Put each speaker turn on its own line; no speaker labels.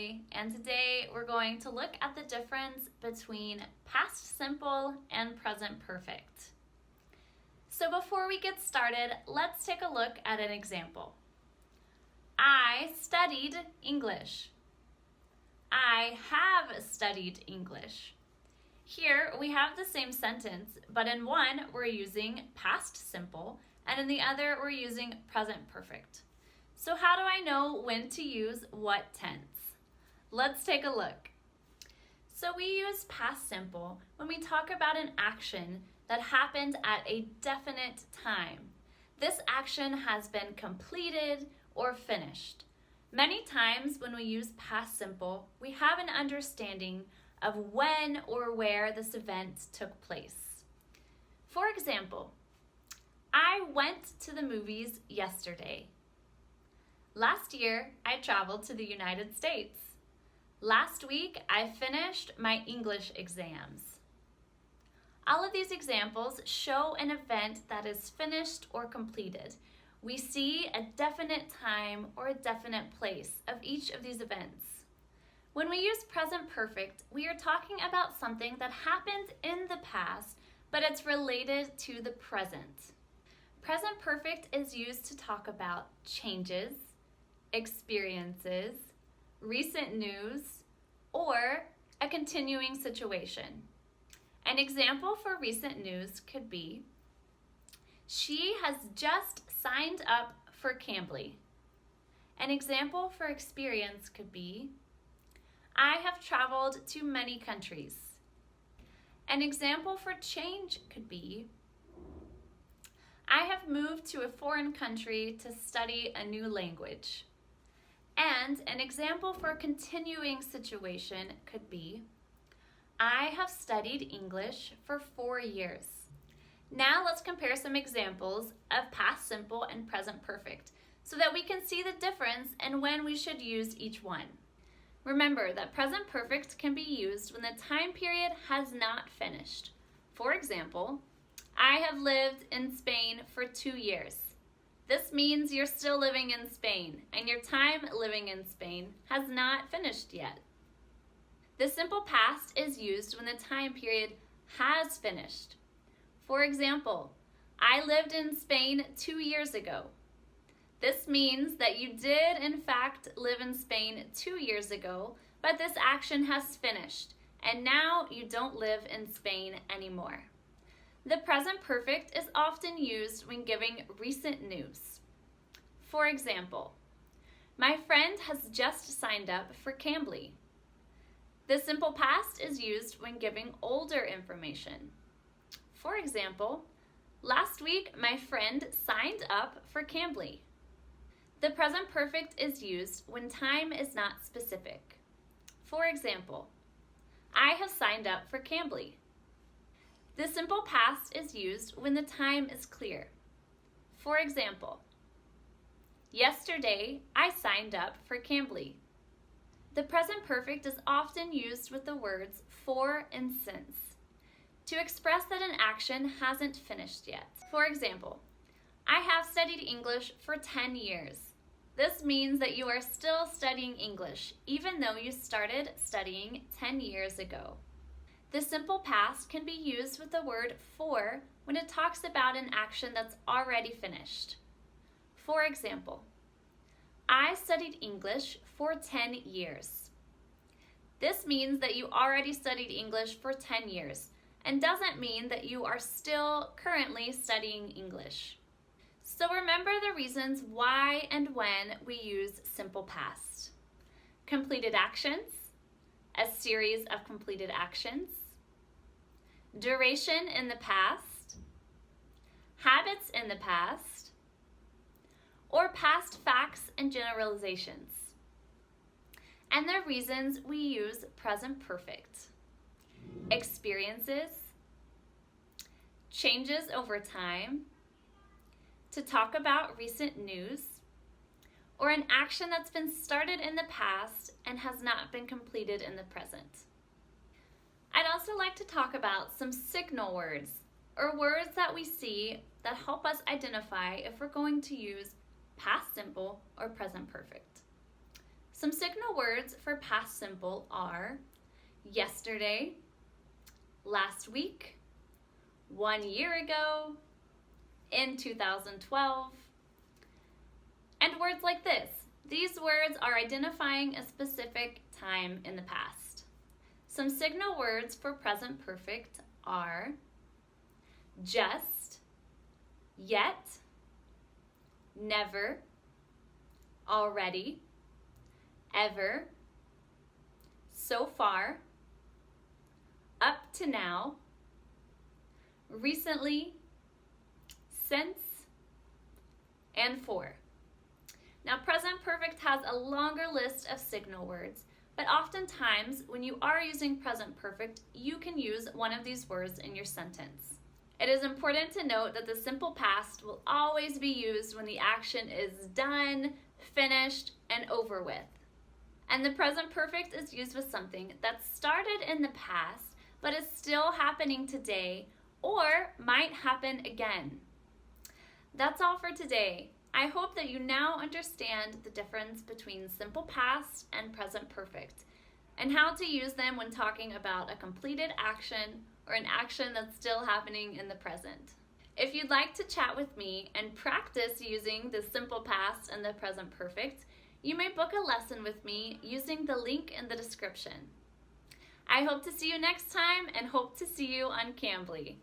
Emily, and today we're going to look at the difference between past simple and present perfect. So before we get started, let's take a look at an example. I studied English. I have studied English. Here we have the same sentence, but in one we're using past simple and in the other we're using present perfect. So how do I know when to use what tense? Let's take a look. So we use past simple when we talk about an action that happened at a definite time. This action has been completed or finished. Many times when we use past simple, we have an understanding of when or where this event took place. For example, I went to the movies yesterday. Last year, I traveled to the United States. Last week, I finished my English exams. All of these examples show an event that is finished or completed. We see a definite time or a definite place of each of these events. When we use present perfect, we are talking about something that happened in the past, but it's related to the present. Present perfect is used to talk about changes, experiences, recent news, or a continuing situation. An example for recent news could be, she has just signed up for Cambly. An example for experience could be, I have traveled to many countries. An example for change could be, I have moved to a foreign country to study a new language. And an example for a continuing situation could be, I have studied English for 4 years. Now let's compare some examples of past simple and present perfect so that we can see the difference and when we should use each one. Remember that present perfect can be used when the time period has not finished. For example, I have lived in Spain for 2 years. This means you're still living in Spain, and your time living in Spain has not finished yet. The simple past is used when the time period has finished. For example, I lived in Spain 2 years ago. This means that you did in fact live in Spain 2 years ago, but this action has finished, and now you don't live in Spain anymore. The present perfect is often used when giving recent news. For example, my friend has just signed up for Cambly. The simple past is used when giving older information. For example, last week my friend signed up for Cambly. The present perfect is used when time is not specific. For example, I have signed up for Cambly. The simple past is used when the time is clear. For example, yesterday I signed up for Cambly. The present perfect is often used with the words for and since to express that an action hasn't finished yet. For example, I have studied English for 10 years. This means that you are still studying English, even though you started studying 10 years ago. The simple past can be used with the word for when it talks about an action that's already finished. For example, I studied English for 10 years. This means that you already studied English for 10 years and doesn't mean that you are still currently studying English. So remember the reasons why and when we use simple past. Completed actions, a series of completed actions, duration in the past, habits in the past, or past facts and generalizations. And the reasons we use present perfect. Experiences, changes over time, to talk about recent news, or an action that's been started in the past and has not been completed in the present. I'd also like to talk about some signal words, or words that we see that help us identify if we're going to use past simple or present perfect. Some signal words for past simple are yesterday, last week, 1 year ago, in 2012, and words like this. These words are identifying a specific time in the past. Some signal words for present perfect are just, yet, never, already, ever, so far, up to now, recently, since, and for. Now, present perfect has a longer list of signal words, but oftentimes when you are using present perfect, you can use one of these words in your sentence. It is important to note that the simple past will always be used when the action is done, finished, and over with. And the present perfect is used with something that started in the past, but is still happening today, or might happen again. That's all for today. I hope that you now understand the difference between simple past and present perfect, and how to use them when talking about a completed action or an action that's still happening in the present. If you'd like to chat with me and practice using the simple past and the present perfect, you may book a lesson with me using the link in the description. I hope to see you next time and hope to see you on Cambly.